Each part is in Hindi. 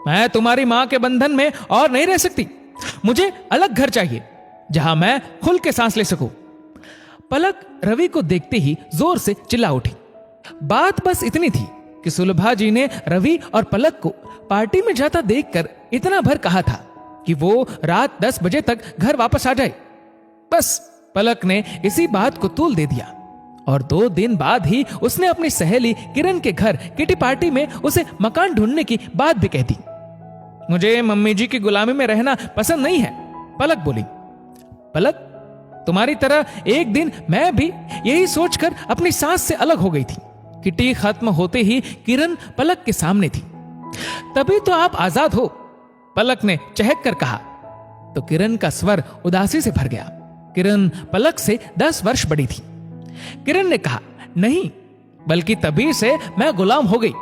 मैं तुम्हारी मां के बंधन में और नहीं रह सकती। मुझे अलग घर चाहिए जहां मैं खुल के सांस ले सकूं। पलक रवि को देखते ही जोर से चिल्ला उठी। बात बस इतनी थी कि सुलभा जी ने रवि और पलक को पार्टी में जाता देखकर इतना भर कहा था कि वो रात 10 बजे तक घर वापस आ जाए। बस पलक ने इसी बात को तूल दे दिया और 2 दिन बाद ही उसने अपनी सहेली किरण के घर किटी पार्टी में उसे मकान ढूंढने की बात भी कह दी। मुझे मम्मी जी की गुलामी में रहना पसंद नहीं है, पलक बोली। पलक, तुम्हारी तरह एक दिन मैं भी यही सोचकर अपनी सास से अलग हो गई थी। किटी खत्म होते ही किरण पलक के सामने थी। तभी तो आप आजाद हो, पलक ने चहक कर कहा। तो किरण का स्वर उदासी से भर गया। किरण पलक से 10 वर्ष बड़ी थी। किरण ने कहा, नहीं, बल्कि तभी से मैं गुलाम हो गई।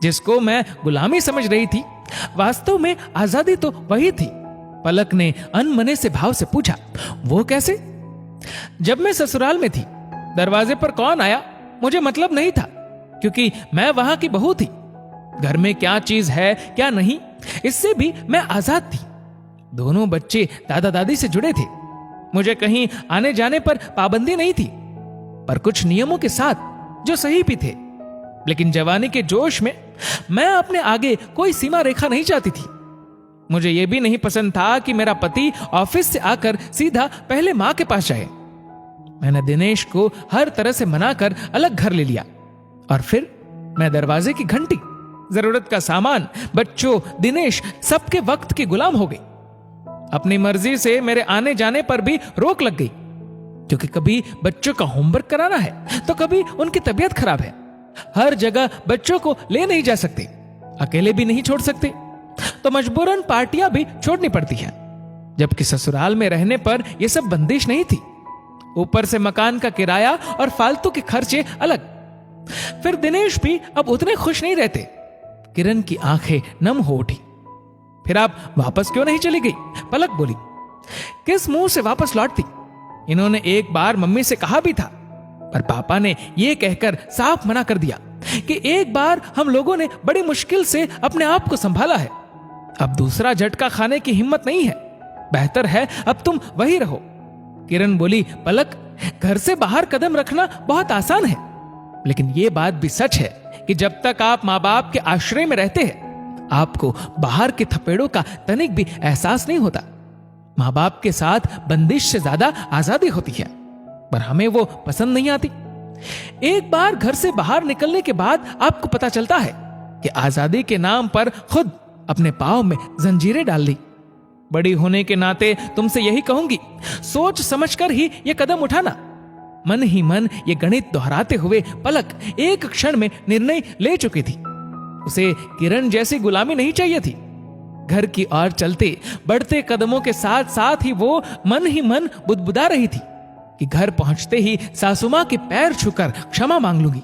जिसको मैं गुलामी समझ रही थी, वास्तव में आजादी तो वही थी। पलक ने अनमने से भाव से पूछा, वो कैसे? जब मैं ससुराल में थी, दरवाजे पर कौन आया मुझे मतलब नहीं था, क्योंकि मैं वहां की बहू थी। घर में क्या चीज है क्या नहीं, इससे भी मैं आजाद थी। दोनों बच्चे दादा दादी से जुड़े थे। मुझे कहीं आने जाने पर पाबंदी नहीं थी, पर कुछ नियमों के साथ जो सही भी थे। लेकिन जवानी के जोश में मैं अपने आगे कोई सीमा रेखा नहीं चाहती थी। मुझे यह भी नहीं पसंद था कि मेरा पति ऑफिस से आकर सीधा पहले मां के पास जाए। मैंने दिनेश को हर तरह से मनाकर अलग घर ले लिया और फिर मैं दरवाजे की घंटी, जरूरत का सामान, बच्चों, दिनेश, सबके वक्त की गुलाम हो गई। अपनी मर्जी से मेरे आने जाने पर भी रोक लग गई, क्योंकि कभी बच्चों का होमवर्क कराना है तो कभी उनकी तबीयत खराब है। हर जगह बच्चों को ले नहीं जा सकते, अकेले भी नहीं छोड़ सकते, तो मजबूरन पार्टियां भी छोड़नी पड़ती हैं। जबकि ससुराल में रहने पर यह सब बंदिश नहीं थी। ऊपर से मकान का किराया और फालतू के खर्चे अलग। फिर दिनेश भी अब उतने खुश नहीं रहते। किरण की आंखें नम हो उठी। फिर आप वापस क्यों नहीं चली गई? पलक बोली। किस मुंह से वापस लौटती? इन्होंने एक बार मम्मी से कहा भी था, पर पापा ने यह कहकर साफ मना कर दिया कि एक बार हम लोगों ने बड़ी मुश्किल से अपने आप को संभाला है। अब दूसरा झटका खाने की हिम्मत नहीं है। बेहतर है अब तुम वही रहो। किरण बोली, पलक, घर से बाहर कदम रखना बहुत आसान है, लेकिन यह बात भी सच है कि जब तक आप माँ बाप के आश्रय में रहते हैं, आपको बाहर के थपेड़ों का तनिक भी एहसास नहीं होता। माँ बाप के साथ बंदिश से ज्यादा आजादी होती है, पर हमें वो पसंद नहीं आती। एक बार घर से बाहर निकलने के बाद आपको पता चलता है कि आजादी के नाम पर खुद अपने पांव में जंजीरें डाल ली। बड़ी होने के नाते तुमसे यही कहूंगी, सोच समझकर ही यह कदम उठाना। मन ही मन ये गणित दोहराते हुए पलक एक क्षण में निर्णय ले चुकी थी। उसे किरण जैसी गुलामी नहीं चाहिए थी। घर की ओर चलते बढ़ते कदमों के साथ साथ ही वो मन ही मन बुदबुदा रही थी कि घर पहुंचते ही सासुमां के पैर छूकर क्षमा मांग लूंगी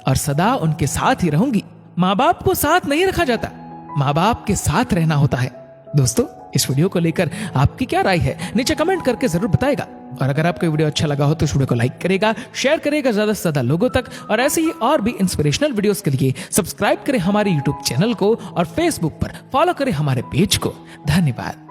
और सदा उनके साथ ही रहूंगी। माँ बाप को साथ नहीं रखा जाता, माँ बाप के साथ रहना होता है। दोस्तों, इस वीडियो को लेकर आपकी क्या राय है नीचे कमेंट करके जरूर बताएगा। और अगर आपको वीडियो अच्छा लगा हो तो इस वीडियो को लाइक करेगा, शेयर करेगा ज्यादा से ज्यादा लोगों तक, और ऐसे ही और भी इंस्पिरेशनल वीडियोस के लिए सब्सक्राइब करें हमारे यूट्यूब चैनल को और फेसबुक पर फॉलो करें हमारे पेज को। धन्यवाद।